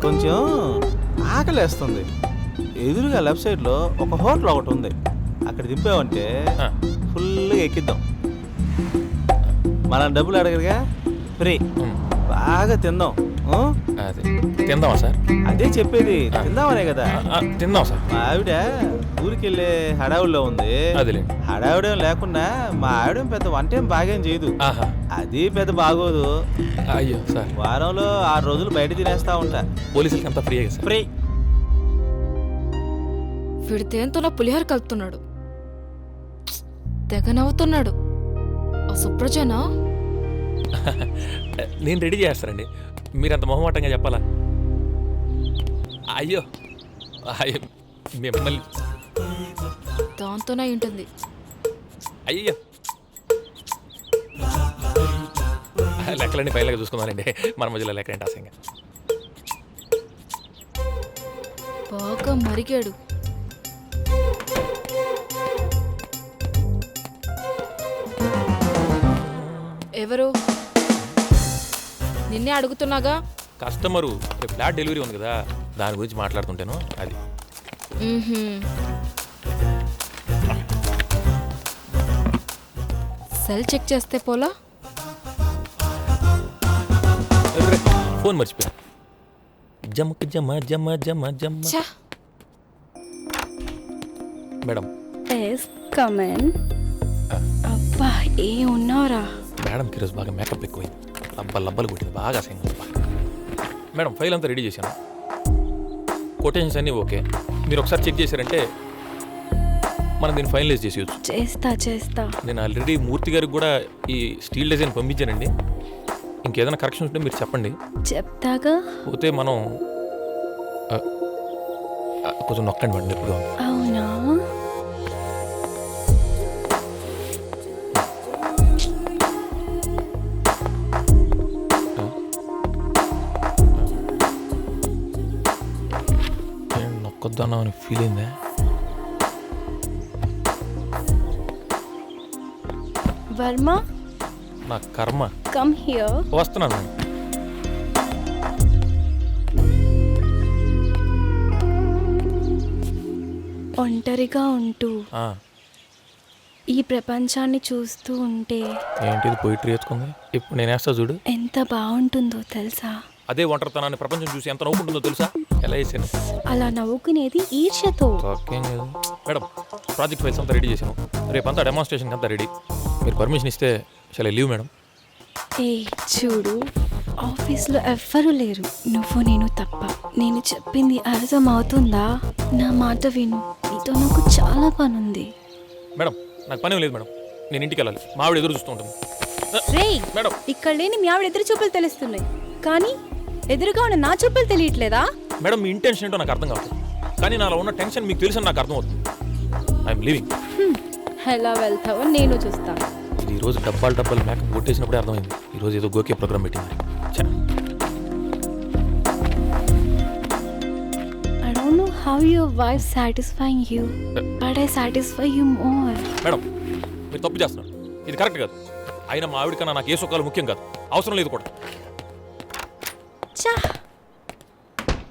కొంచెం ఆకలేస్తుంది. ఎదురుగా లెఫ్ట్ సైడ్లో ఒక హోటల్ ఒకటి ఉంది, అక్కడ దింపామంటే ఫుల్గా ఎక్కిద్దాం. మనం డబ్బులు అడగరుగా, ఫ్రీ. బాగా తిందాం. అదే తిందామా సార్? అదే చెప్పేది, తిందామనే కదా. తిందాం సార్. మా ఆవిడ ఊరికి వెళ్ళే హడావుల్లో ఉంది. అదిలే. హడావుడేం లేకుండా మా ఆవిడేం పెద్ద వంటేం బాగేం చేయదు. అది పెద్ద బాగోదు. అయ్యో సార్, వారంలో 6 రోజులు బయట తినేస్తా ఉంటా. పోలీసులకి అంతా ఫ్రీ సార్? ఫ్రీ. వీడితేంతో నా పులిహోర కలుపుతున్నాడు, తెగ నవ్వుతున్నాడు. సుప్రజనా? నేను రెడీ చేస్తానండి, మీరంత మొహమాటంగా చెప్పాలా? అయ్యో అయ్యో మిమ్మల్ని దాంతోనే ఉంటుంది. అయ్యో లెక్కలన్నీ పైలాగా చూసుకుందానండి, మన మధ్యలో లెక్కలేంటి అసంగా. బాగా మరిగాడు. ఎవరు? నిన్నే అడుగుతున్నాగా. కస్టమరు ఫ్లాట్ డెలివరీ ఉంది కదా, దాని గురించి మాట్లాడుతుంటాను. అది సెల్ చెక్ చేస్తే పోలా? ఫోన్ మర్చిపోయా. జమ్మకు జమ జమ జమ జమ. మేడం అబ్బా ఏ ఉన్నావురా? మేడంకి ఈరోజు బాగా మేకప్ ఎక్కువైంది, లబ్బలు కొట్టింది బాగా అసహ్యంగా. మేడం ఫైల్ అంతా రెడీ చేశాను, కొటేషన్స్ అన్నీ ఓకే. మీరు ఒకసారి చెక్ చేశారంటే మనం దీన్ని ఫైనలైజ్ చేసేయచ్చు. చేస్తా. నేను ఆల్రెడీ మూర్తి గారికి కూడా ఈ స్టీల్ డిజైన్ పంపించానండి. ఇంకేదైనా కరెక్షన్ ఉంటే మీరు చెప్పండి. చెప్తాగా. పోతే మనం కొంచెం నొక్కండి మేడం, ఎప్పుడు. అవునా? నొక్కొద్దానా అని ఫీల్ అయిందా? వర్మ, నా కర్మ. Come here. వస్తున్నాను. ఒంటరిగా ఉంటూ ఈ ప్రపంచాన్ని చూస్తూ ఉంటే ఏంటిది పోయిటరీ వేసుకుంది? ఇప్పుడు నేను వేస్తా చూడు, ఎంత బాగుంటుందో తెలుసా? అదే ఒంటరితనాన్ని ప్రపంచం చూసి ఎంత నవ్వుకుంటుందో తెలుసా? ఎలా వేసాను? అలా నవ్వుకునేది ఈర్ష్యతో. మేడం ప్రాజెక్ట్ ఫైల్స్ అంతా రెడీ చేశాను, రేపంతా డెమాన్స్ట్రేషన్కి అంతా రెడీ. మీరు పర్మిషన్ ఇస్తే చాలా లీవ్ మేడం. ఏ చూడు, ఆఫీస్లో ఎవ్వరూ లేరు, నువ్వు నేను తప్ప. నేను చెప్పింది అర్థం అవుతుందా? నా మాట విను, నీతో నాకు చాలా పని ఉంది. మేడం నాకు పని లేదు మేడం, నేను ఇంటికి వెళ్ళాలి, మా ఆవిడ ఎదురు చూస్తూ ఉంటుంది. మేడం ఇక్కడ లేని మీ ఆవిడ ఎదురు చూపులు తెలుస్తున్నాయి, కానీ ఎదురుగా ఉన్న నా చూపులు తెలియట్లేదా? మేడం మీ ఇంటెన్షన్ ఏంటో నాకు అర్థం కావట్లేదు, కానీ నాలో ఉన్న టెన్షన్ మీకు తెలుసని నాకు అర్థం అవుతుంది. I'm leaving. ఎలా వెళ్తావో నేను చూస్తాను. ఇది ఈరోజు డబ్బాలు మేకప్ కొట్టేసినప్పుడే అర్థమైంది, ఈరోజు ఏదో గోకే ప్రోగ్రామ్ పెట్టింది. I don't know how your wife satisfying you, but I satisfy you more. Madam మీరు తప్పు చేస్తున్నారు, ఇది కరెక్ట్ కాదు. అయినా మా ఆవిడ కన్నా నాకు ఏ సుఖాలు ముఖ్యం కాదు, అవసరం లేదు కూడా.